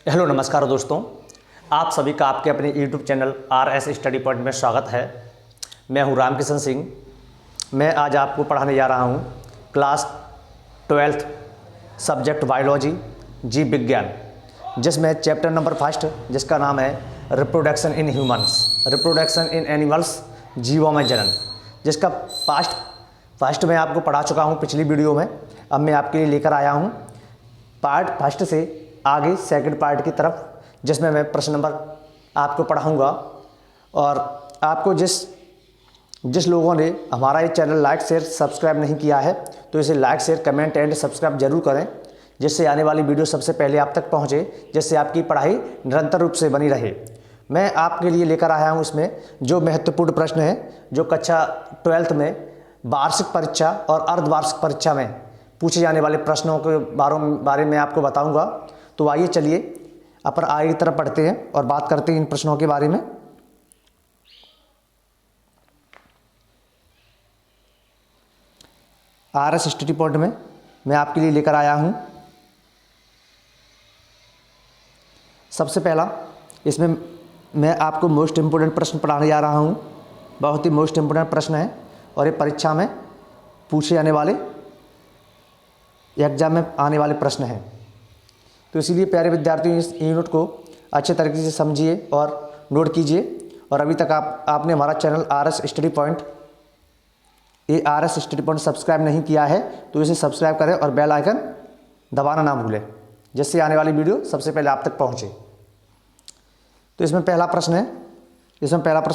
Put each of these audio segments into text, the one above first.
Hello नमस्कार दोस्तों, आप सभी का आपके अपने YouTube channel RS study point में स्वागत है। मैं हूं रामकिशन सिंह। मैं आज आपको पढ़ाने जा रहा हूं क्लास 12th सब्जेक्ट बायोलॉजी जीव विज्ञान, जिसमें चैप्टर नंबर 1 जिसका नाम है reproduction in humans, reproduction in animals, जीवों में जनन, जिसका फर्स्ट मैं आपको पढ़ा चुका हूं पिछली वीडियो में। अब मैं आपके लिए लेकर आया हूं पार्ट फर्स्ट से आगे सेकंड पार्ट की तरफ, जिसमें मैं प्रश्न नंबर आपको पढ़ाऊंगा। और आपको जिस लोगों ने हमारा ये चैनल लाइक शेयर सब्सक्राइब नहीं किया है तो इसे like share comment and subscribe जरूर करें, जिससे आने वाली वीडियो सबसे पहले आप तक पहुंचे, जिससे आपकी पढ़ाई निरंतर रूप से बनी रहे। मैं आपके लिए लेकर आया हूं इसमें जो महत्वपूर्ण प्रश्न है, जो कक्षा 12th में वार्षिक परीक्षा और अर्धवार्षिक परीक्षा में पूछे जाने वाले प्रश्नों के बारे में आपको बताऊंगा। तो आइए चलिए अपन आगे की तरफ पढ़ते हैं और बात करते हैं इन प्रश्नों के बारे में। RS स्टडी पॉइंट में मैं आपके लिए लेकर आया हूं सबसे पहला, इसमें मैं आपको मोस्ट इम्पोर्टेंट प्रश्न पढ़ाने जा रहा हूं। बहुत ही मोस्ट इम्पोर्टेंट प्रश्न है और ये परीक्षा में पूछे जाने वाले, एग्जाम में आने वाले प्रश्न हैं। तो इसीलिए प्यारे विद्यार्थियों, इस यूनिट को अच्छे तरीके से समझिए और नोट कीजिए। और अभी तक आपने हमारा channel RS study point subscribe नहीं किया है तो इसे सब्सक्राइब करें और बेल आइकन दबाना ना भूलें, जिससे आने वाली वीडियो सबसे पहले आप तक पहुंचे। तो इसमें पहला प्रश्न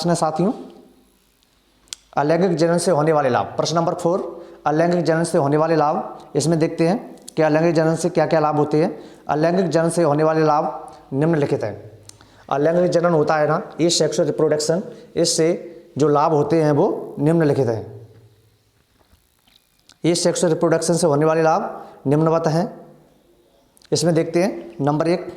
है साथियों, अलैंगिक जनन से होने वाले लाभ। प्रश्न नंबर 4, अलैंगिक जनन से होने वाले लाभ। इसमें देखते हैं कि अलैंगिक जनन से क्या क्या लाभ होते हैं। अलैंगिक जनन से होने वाले लाभ निम्नलिखित हैं। अलैंगिक जनन होता है ना, ये सेक्सुअल रिप्रोडक्शन, इससे जो लाभ होते हैं वो निम्नलिखित हैं। ये सेक्सुअल रिप्रोडक्शन से होने वाले लाभ निम्नवत हैं। इसमें देखते हैं नंबर 1,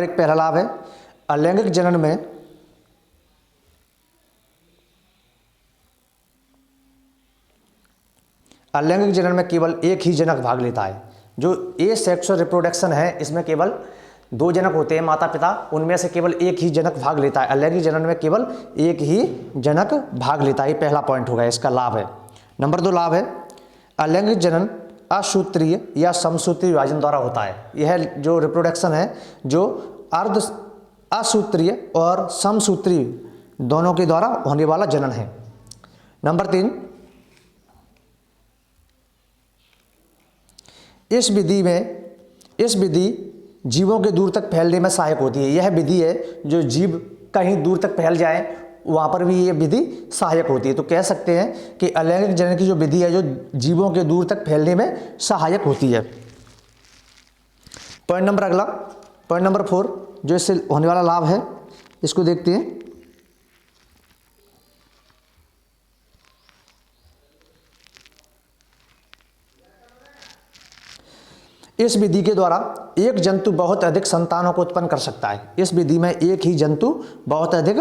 पहला लाभ है अलैंगिक जनन में केवल एक ही जनक भाग लेता है। जो ए सेक्सुअल रिप्रोडक्शन है, इसमें केवल 2 जनक होते हैं, माता पिता, उनमें से केवल एक ही जनक भाग लेता है। अलैंगिक जनन में केवल एक ही जनक भाग लेता है। ये पहला पॉइंट होगा, इसका लाभ है। नंबर 2 लाभ है अलैंगिक जनन असूत्रीय या समसूत्रीय विभाजन द्वारा होता है। यह जो रिप्रोडक्शन है जो अर्ध असूत्रीय और समसूत्रीय दोनों के द्वारा होने वाला जनन है। नंबर 3, इस विधि जीवों के दूर तक फैलने में सहायक होती है। यह विधि है जो जीव कहीं दूर तक फैल जाए वहाँ पर भी ये विधि सहायक होती है। तो कह सकते हैं कि अलैंगिक जनन की जो विधि है जो जीवों के दूर तक फैलने में सहायक होती है। पॉइंट नंबर 4, जो इससे होने वाला लाभ है, इसको देखते हैं। इस विधि के द्वारा एक जंतु बहुत अधिक संतानों को उत्पन्न कर सकता है। इस विधि में एक ही जंतु बहुत अधिक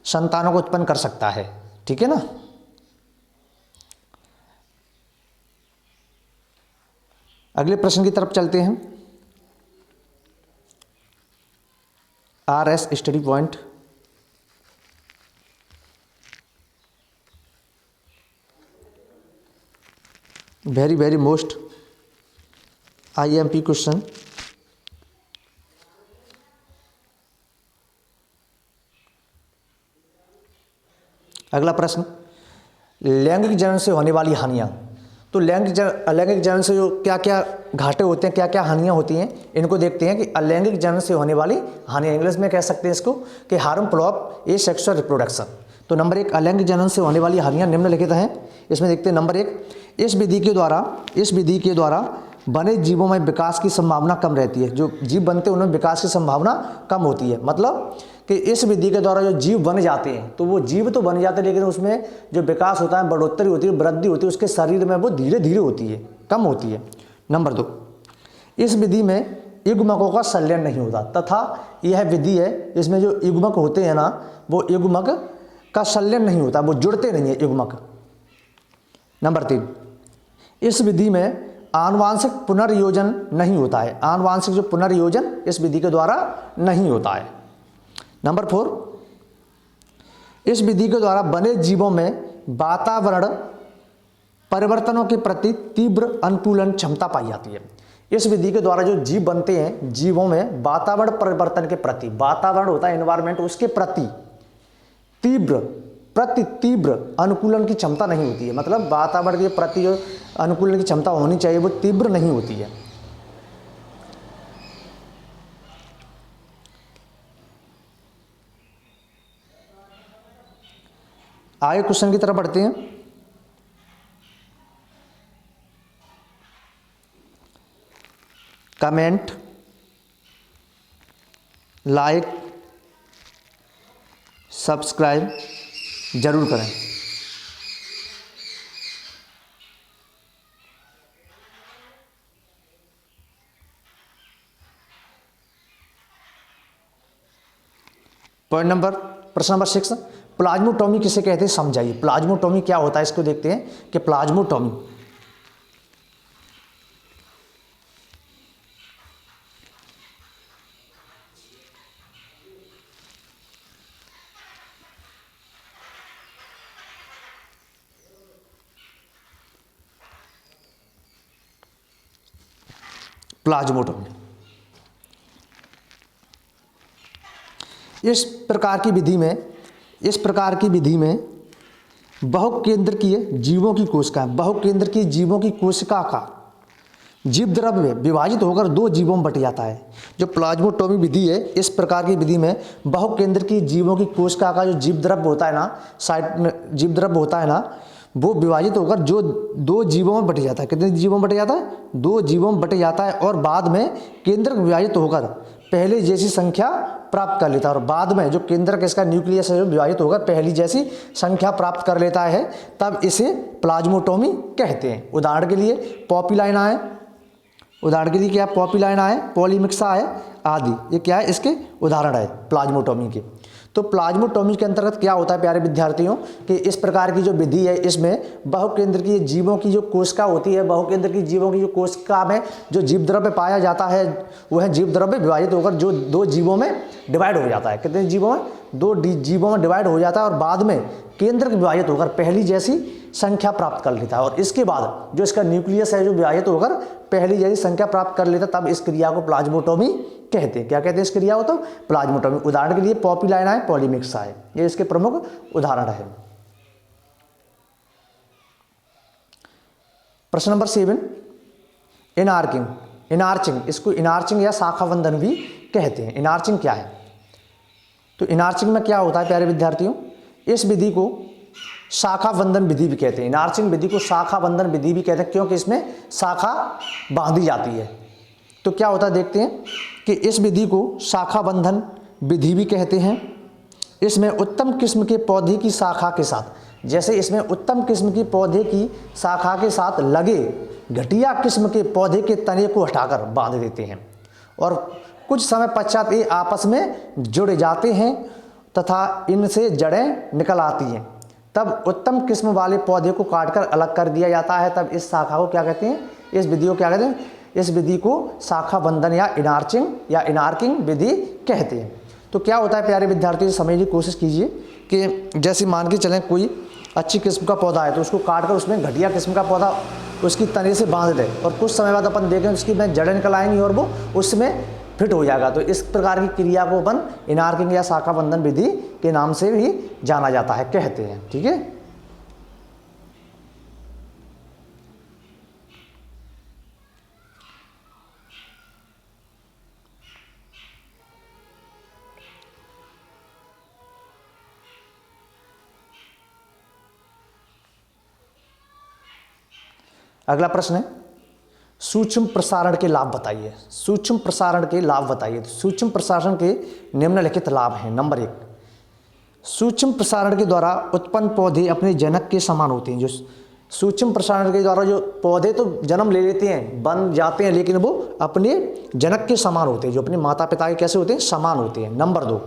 संतानों को उत्पन्न कर सकता है। ठीक है ना। अगले प्रश्न की तरफ चलते हैं। RS study point very most IMP question. अगला प्रश्न, लैंगिक जनन से होने वाली हानियां। तो अलैंगिक जनन से जो क्या क्या घाटे होते हैं, क्या क्या हानियां होती हैं, इनको देखते हैं कि अलैंगिक जनन से होने वाली हानियां। इंग्लिश में कह सकते हैं इसको कि harmful of A sexual reproduction. तो नंबर 1, अलैंगिक जनन से होने वाली हानियां निम्नलिखित हैं। इसमें देखते हैं नंबर 1, इस विधि के द्वारा बने जीवों में विकास की संभावना कम रहती है। जो जीव बनते हैं उनमें विकास की संभावना कम होती है। मतलब कि इस विधि के द्वारा जो जीव बन जाते हैं तो वो जीव तो बन जाते हैं, लेकिन उसमें जो विकास होता है, बढ़ोतरी होती है, वृद्धि होती है, उसके शरीर में वो धीरे धीरे होती है, कम होती है। नंबर 2, इस विधि में युग्मकों का संलयन नहीं होता तथा यह विधि है इसमें जो युग्मक होते हैं ना वो युग्मक का संलयन नहीं होता, वो जुड़ते नहीं है युग्मक। नंबर 3, इस विधि में आनुवांशिक पुनर्योजन नहीं होता है, आनुवांशिक जो पुनर्योजन इस विधि के द्वारा नहीं होता है। नंबर 4, इस विधि के द्वारा बने जीवों में वातावरण परिवर्तनों के प्रति तीव्र अनुकूलन क्षमता पाई जाती है। इस विधि के द्वारा जो जीव बनते हैं, जीवों में वातावरण परिवर्तन के प्रति, वातावरण होता है एनवायरमेंट, उसके प्रति तीव्र अनुकूलन की क्षमता नहीं होती है। मतलब वातावरण के प्रति जो अनुकूलन की क्षमता होनी चाहिए वो तीव्र नहीं होती है। आगे क्वेश्चन की तरफ बढ़ते हैं। कमेंट, लाइक, सब्सक्राइब जरूर करें। प्रश्न नंबर 6, प्लाज्मोटोमी किसे कहते हैं समझाइए। प्लाज्मोटोमी क्या होता है इसको देखते हैं कि प्लाज्मोटोमी इस प्रकार की विधि में बहुकेंद्रकीय जीवों की कोशिका का जीव द्रव्य विभाजित होकर 2 जीवों में बट जाता है। जो प्लाज्मोटोमी विधि है, इस प्रकार की विधि में बहुकेंद्रकीय जीवों की कोशिका का जो जीव द्रव्य होता है ना, वो विभाजित होकर जो 2 जीवों में बट जाता है। कितने जीवों में बट जाता है? 2 जीवों में बट जाता है और बाद में केंद्रक विभाजित होकर पहले जैसी संख्या प्राप्त कर लेता है। और बाद में जो केंद्रक इसका न्यूक्लियस है जो विभाजित होकर पहली जैसी संख्या प्राप्त कर लेता है, तब इसे प्लाज्मोटोमी कहते हैं। उदाहरण के लिए पॉपीलाइना है, उदाहरण के लिए क्या पॉपीलाइना है, पॉलीमिक्सा है आदि, ये क्या है इसके उदाहरण है प्लाज्मोटोमी के। तो प्लाज्मोटोमी के अंतर्गत क्या होता है प्यारे विद्यार्थियों कि इस प्रकार की जो विधि है इसमें बहुकेंद्रकीय जीवों की जो कोशिका होती है, बहुकेंद्रकीय जीवों की जो कोशिका में जो जीव द्रव्य पाया जाता है वह जीव द्रव्य विभाजित होकर जो 2 जीवों में डिवाइड हो जाता है। कितने जीवों में? 2 जीवों में डिवाइड हो जाता है और बाद में केंद्रक विभाजित होकर पहली जैसी संख्या प्राप्त कर लेता है। और इसके बाद जो इसका न्यूक्लियस है जो विभाजित होकर पहली जैसी संख्या प्राप्त कर लेता है, तब इस क्रिया को प्लाज्मोटोमी कहते हैं। क्या कहते हैं इस क्रिया को? तो प्लाज्मोटोमी। उदाहरण के लिए पॉपीलाइना है, पॉलीमिक्सा है, ये इसके प्रमुख उदाहरण है। प्रश्न नंबर 7, इनार्चिंग, इसको इनार्चिंग या शाखाबंधन भी कहते हैं। इनार्चिंग क्या है? तो इनार्चिंग में क्या होता है प्यारे विद्यार्थियों, इस विधि को शाखा बंधन विधि भी कहते हैं। इनार्चिंग विधि को शाखा बंधन विधि भी कहते हैं क्योंकि इसमें शाखा बांधी जाती है। तो क्या होता है देखते हैं कि इस विधि को शाखा बंधन विधि भी कहते हैं। इसमें उत्तम किस्म के पौधे की शाखा के साथ, जैसे इसमें उत्तम किस्म की पौधे की शाखा के साथ लगे घटिया किस्म के पौधे के तने को हटाकर बांध देते हैं और कुछ समय पश्चात ये आपस में जुड़ जाते हैं तथा इनसे जड़ें निकल आती हैं। तब उत्तम किस्म वाले पौधे को काटकर अलग कर दिया जाता है। तब इस शाखा को क्या कहते हैं, इस विधि को क्या कहते हैं? इस विधि को शाखा बंधन या इनार्किंग विधि कहते हैं। तो क्या होता है प्यारे विद्यार्थी, समझने की कोशिश कीजिए कि जैसे मान के चलें कोई अच्छी किस्म का पौधा है तो उसको काटकर उसमें घटिया किस्म का पौधा उसकी तने से बांध दे और कुछ समय बाद अपन देखें उसकी में जड़ें निकल आएंगी और वो उसमें फिट हो जाएगा। तो इस प्रकार की क्रिया को अपन इनार्किंग या शाखा बंधन विधि के नाम से भी जाना जाता है, कहते हैं। ठीक है, अगला प्रश्न है सूक्ष्म प्रसारण के लाभ बताइए। सूक्ष्म प्रसारण के लाभ बताइए। तो सूक्ष्म प्रसारण के निम्नलिखित लाभ हैं। नंबर 1, सूक्ष्म प्रसारण के द्वारा उत्पन्न पौधे अपने जनक के समान होते हैं। जो सूक्ष्म प्रसारण के द्वारा जो पौधे तो जन्म ले लेते हैं, बन जाते हैं, लेकिन वो अपने जनक के समान होते हैं, जो अपने माता पिता के कैसे होते हैं, समान होते हैं। नंबर 2,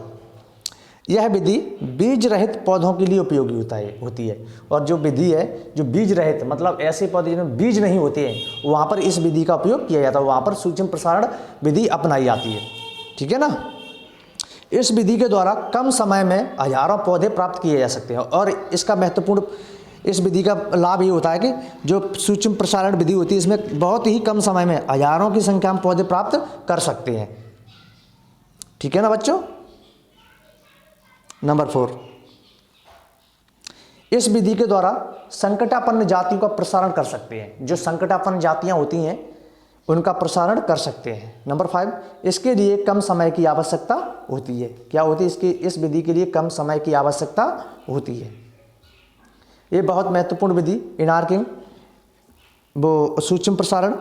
यह विधि बीज रहित पौधों के लिए उपयोगी होती है। और जो विधि है, जो बीज रहित मतलब ऐसे पौधे जिनमें बीज नहीं होते हैं, वहाँ पर इस विधि का उपयोग किया जाता है, वहाँ पर सूक्ष्म प्रसारण विधि अपनाई जाती है। ठीक है ना। इस विधि के द्वारा कम समय में हजारों पौधे प्राप्त किए जा सकते हैं। और इसका महत्वपूर्ण, इस विधि का लाभ ये होता है कि जो सूक्ष्म प्रसारण विधि होती है, इसमें बहुत ही कम समय में हजारों की संख्या में पौधे प्राप्त कर सकते हैं। ठीक है ना बच्चों। नंबर 4, इस विधि के द्वारा संकटापन्न जातियों का प्रसारण कर सकते हैं। जो संकटापन्न जातियां होती हैं उनका प्रसारण कर सकते हैं। नंबर 5, इसके लिए कम समय की आवश्यकता होती है। क्या होती है? इस विधि के लिए कम समय की आवश्यकता होती है। ये बहुत महत्वपूर्ण विधि इनार्किंग, वो सूक्ष्म प्रसारण।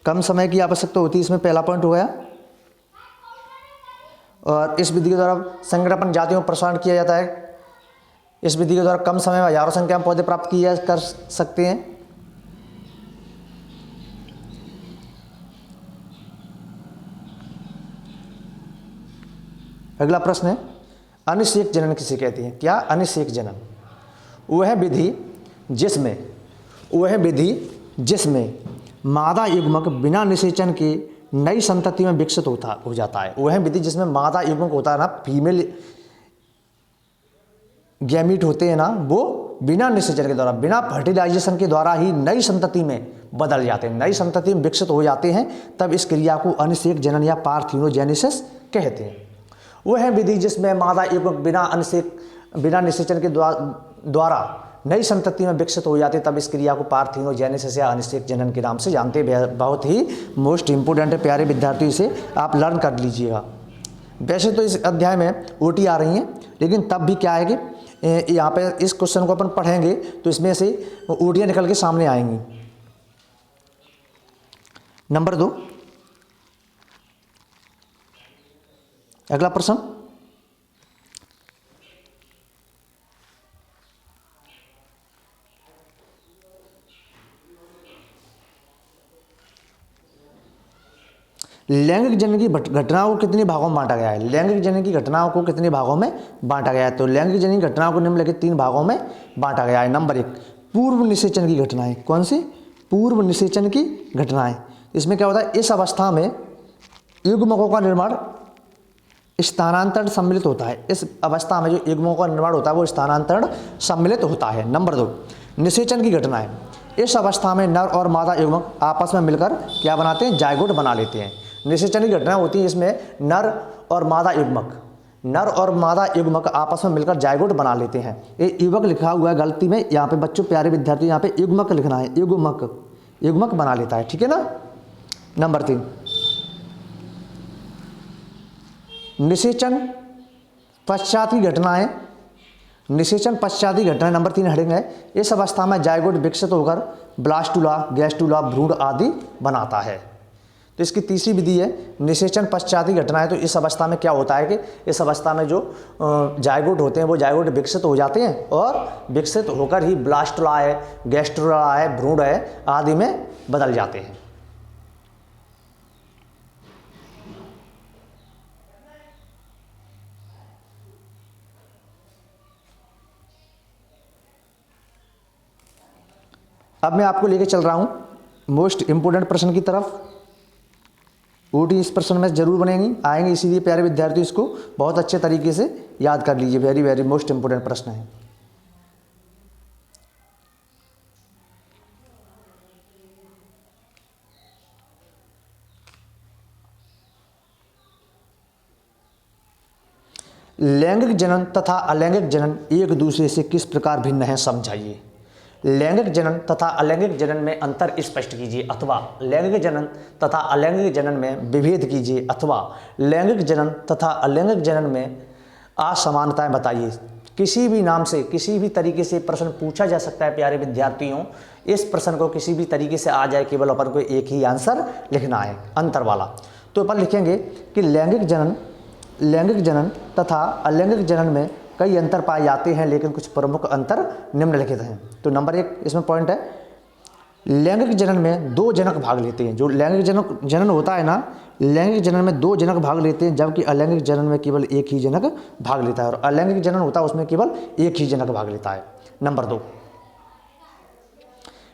कम समय की आवश्यकता होती है, इसमें पहला पॉइंट हो गया। और इस विधि के द्वारा संकटापन्न जातियों में प्रसारण किया जाता है। इस विधि के द्वारा कम समय में हजारों संख्या में पौधे प्राप्त किए कर सकते हैं। अगला प्रश्न है, अनिषेक जनन किसे कहते हैं? क्या अनिषेक जनन? वह विधि जिसमें मादा युग्मक बिना निषेचन के नई संतति में विकसित हो जाता है। वह विधि जिसमें मादा युग्मक होता है ना, फीमेल गैमीट होते हैं ना, वो बिना निषेचन के द्वारा, बिना फर्टिलाइजेशन के द्वारा ही नई संतति में बदल जाते हैं, नई संतति में विकसित हो जाते हैं। तब इस क्रिया को अनिषेक जनन या पार्थिनोजेनेसिस कहते हैं। वह विधि जिसमें मादा युग्मक बिना निषेचन के द्वारा नई संतति में विकसित हो जाते, तब इस क्रिया को पार्थिनोजेनेसिस या अनिषेक जनन के नाम से जानते हैं। बहुत ही मोस्ट इंपोर्टेंट है प्यारे विद्यार्थी, इसे आप लर्न कर लीजिएगा। वैसे तो इस अध्याय में ओटी आ रही हैं, लेकिन तब भी क्या है कि यहाँ पे इस क्वेश्चन को अपन पढ़ेंगे तो इसमें से ओटियाँ निकल के सामने आएंगी। नंबर 2, अगला प्रश्न, लैंगिक जनन की घटनाओं को कितने भागों में बांटा गया है? लैंगिक जनन की घटनाओं को कितने भागों में बांटा गया है? तो लैंगिक जनन की घटनाओं को निम्नलिखित 3 भागों में बांटा गया है। नंबर 1, पूर्व निषेचन की घटनाएं। कौन सी? पूर्व निषेचन की घटनाएं। इसमें क्या होता है? इस अवस्था में युग्मकों का निर्माण स्थानांतरण सम्मिलित होता है। इस अवस्था में जो युग्मकों का निर्माण होता है वो स्थानांतरण सम्मिलित होता है। नंबर 2, निषेचन की घटनाएं। इस अवस्था में नर और मादा युग्मक आपस में मिलकर क्या बनाते हैं? जायगोट बना लेते हैं। निषेचन की घटना होती है इसमें नर और मादा युग्मक आपस में मिलकर जायगोट बना लेते हैं। ये युग्मक लिखा हुआ है गलती में, यहाँ पे बच्चों प्यारे विद्यार्थी, यहाँ पे युग्मक लिखना है, युग्मक बना लेता है। ठीक है ना। नंबर 3, निषेचन पश्चात की घटनाएं। नंबर 3 हेडिंग है, इस अवस्था में जायगोट विकसित होकर ब्लास्टुला, गैस्टुला, भ्रूण आदि बनाता है। तो इसकी तीसरी विधि है निषेचन पश्चात की घटनाएं। तो इस अवस्था में क्या होता है कि इस अवस्था में जो जायगोट होते हैं वो जायगोट विकसित हो जाते हैं और विकसित होकर ही ब्लास्टुला है, गैस्ट्रुला है, भ्रूण है आदि में बदल जाते हैं। अब मैं आपको लेके चल रहा हूं मोस्ट इंपोर्टेंट प्रश्न की तरफ। ओटी इस प्रश्न में जरूर बनेंगी, आएंगे, इसीलिए प्यारे विद्यार्थी इसको बहुत अच्छे तरीके से याद कर लीजिए। वेरी वेरी मोस्ट इंपोर्टेंट प्रश्न है। लैंगिक जनन तथा अलैंगिक जनन एक दूसरे से किस प्रकार भिन्न है, समझाइए। लैंगिक जनन तथा अलैंगिक जनन में अंतर स्पष्ट कीजिए, अथवा लैंगिक जनन तथा अलैंगिक जनन में विभेद कीजिए, अथवा लैंगिक जनन तथा अलैंगिक जनन में असमानताएं बताइए। किसी भी नाम से, किसी भी तरीके से प्रश्न पूछा जा सकता है प्यारे विद्यार्थियों। इस प्रश्न को किसी भी तरीके से आ जाए, केवल अपन को एक ही आंसर लिखना है, अंतर वाला। तो अपन लिखेंगे कि लैंगिक जनन लैंगिक जनन तथा अलैंगिक जनन में कई अंतर पाए जाते हैं, लेकिन कुछ प्रमुख अंतर निम्नलिखित हैं। तो नंबर 1 इसमें पॉइंट है, लैंगिक जनन में 2 जनक भाग लेते हैं। जो लैंगिक जनन होता है ना, लैंगिक जनन में 2 जनक भाग लेते हैं, जबकि अलैंगिक जनन में केवल एक ही जनक भाग लेता है। और अलैंगिक जनन होता है उसमें केवल एक ही जनक भाग लेता है। नंबर 2,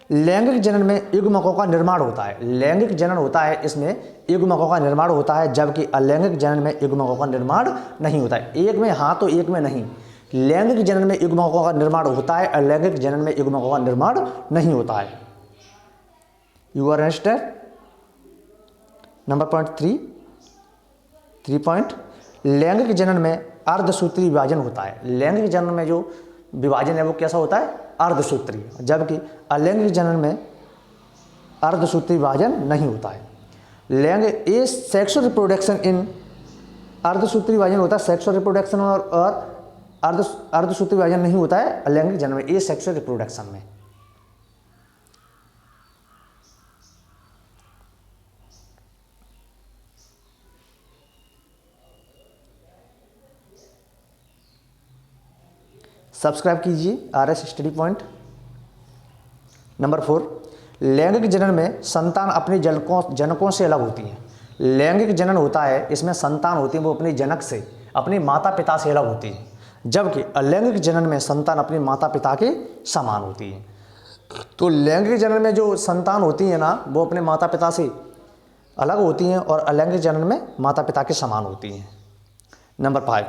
लैंगिक जनन में युग्मकों का निर्माण होता है। लैंगिक जनन होता है, इसमें युग्मकों का निर्माण होता है, जबकि अलैंगिक जनन में युग्मकों का निर्माण नहीं होता है। एक में हाँ तो एक में नहीं। लैंगिक जनन में युग्मकों का निर्माण होता है, अलैंगिक जनन में युग्मकों का निर्माण नहीं होता है। You are understand. Number point 3 point, लैंगिक जनन में अर्धसूत्री विभाजन होता है। लैंगिक जनन में जो विभाजन है वो कैसा होता है, अर्धसूत्री, जबकि अलैंगिक जनन में अर्धसूत्री विभाजन नहीं होता है। लैंगिक ए सेक्सुअल रिप्रोडक्शन इन, अर्धसूत्री विभाजन होता है सेक्सुअल रिप्रोडक्शन, और अर्धसूत्री विभाजन नहीं होता है अलैंगिक जनन में, ए सेक्सुअल रिप्रोडक्शन में। सब्सक्राइब कीजिए RS स्टडी पॉइंट। नंबर 4, लैंगिक जनन में संतान अपने जनकों से अलग होती है। लैंगिक जनन होता है, इसमें संतान होती है वो अपने जनक से, अपने माता पिता से अलग होती है, जबकि अलैंगिक जनन में संतान अपने माता पिता के समान होती है। तो लैंगिक जनन में जो संतान होती है ना, वो अपने माता पिता से अलग होती हैं, और अलैंगिक जनन में माता पिता के समान होती हैं। नंबर 5,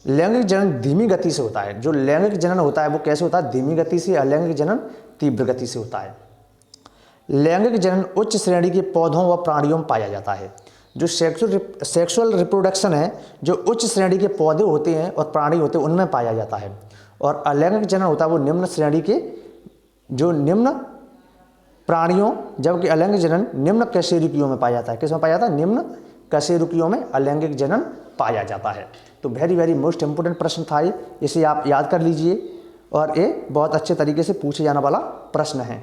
लैंगिक जनन धीमी गति से होता है। जो लैंगिक जनन होता है वो कैसे होता है, धीमी गति से। अलैंगिक जनन तीव्र गति से होता है। लैंगिक जनन उच्च श्रेणी के पौधों व प्राणियों में पाया जाता है। जो सेक्सुअल रिप्रोडक्शन है, जो उच्च श्रेणी के पौधे होते हैं और प्राणी होते हैं उनमें पाया जाता है। और अलैंगिक जनन होता है वो निम्न श्रेणी के, जो निम्न प्राणियों, जबकि अलैंगिक जनन निम्न कशेरुकियों में पाया जाता है। किसमें पाया जाता है, निम्न कशेरुकियों में अलैंगिक जनन पाया जाता है। तो वेरी मोस्ट इंपोर्टेंट प्रश्न था ये, इसे आप याद कर लीजिए, और ये बहुत अच्छे तरीके से पूछे जाने वाला प्रश्न है।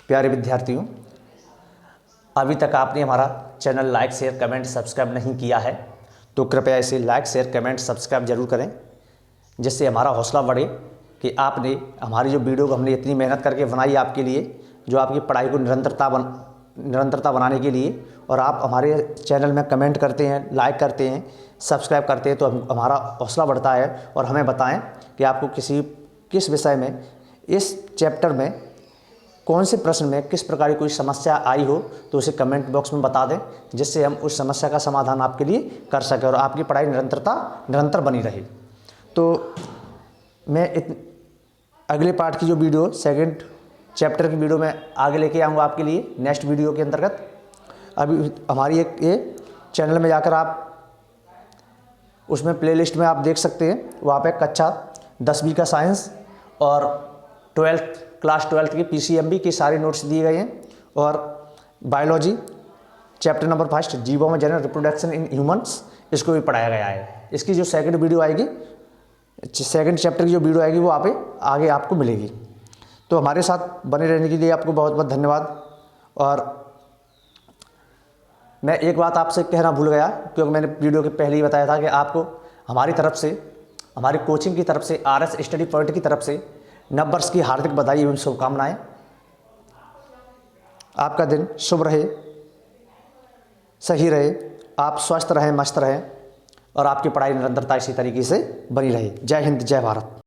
प्यारे विद्यार्थियों, अभी तक आपने हमारा channel like share comment subscribe नहीं किया है, तो कृपया इसे लाइक शेयर कमेंट सब्सक्राइब जरूर करें, जिससे हमारा हौसला बढ़े कि आपने हमारी जो वीडियो को हमने इतनी मेहनत करके बनाई आपके लिए, जो आपकी पढ़ाई को निरंतरता बनाने के लिए, और आप हमारे चैनल में कमेंट करते हैं, लाइक करते हैं, सब्सक्राइब करते हैं, तो हमारा हौसला बढ़ता है। और हमें बताएं कि आपको किस विषय में, इस चैप्टर में कौन से प्रश्न में किस प्रकार की कोई समस्या आई हो, तो उसे कमेंट बॉक्स में बता दें, जिससे हम उस समस्या का समाधान आपके लिए कर सकें और आपकी पढ़ाई निरंतर बनी रहे। तो मैं अगले पार्ट की जो वीडियो, सेकंड चैप्टर की वीडियो में आगे लेके आऊँगा आपके लिए नेक्स्ट वीडियो के अंतर्गत। अभी हमारी एक चैनल में जाकर आप उसमें प्लेलिस्ट में आप देख सकते हैं, वहाँ पे कक्षा 10वीं का साइंस और क्लास 12 की PCMB की सारे नोट्स दिए गए हैं, और बायोलॉजी चैप्टर नंबर 1 जीवों में जनन रिप्रोडक्शन इन ह्यूमंस, इसको भी पढ़ाया गया है। इसकी जो सेकंड वीडियो आएगी, सेकंड चैप्टर की जो वीडियो आएगी वो आगे आपको मिलेगी। तो हमारे साथ बने रहने के लिए आपको बहुत बहुत धन्यवाद। और मैं एक बात आपसे कहना भूल गया, क्योंकि मैंने वीडियो के पहले ही बताया था कि आपको हमारी तरफ से, हमारी कोचिंग की तरफ से, RS स्टडी पॉइंट की तरफ से नववर्ष की हार्दिक बधाई एवं शुभकामनाएं। आपका दिन शुभ रहे, सही रहे, आप स्वस्थ रहें, मस्त रहें, और आपकी पढ़ाई निरंतरता इसी तरीके से बनी रहे। जय हिंद, जय भारत।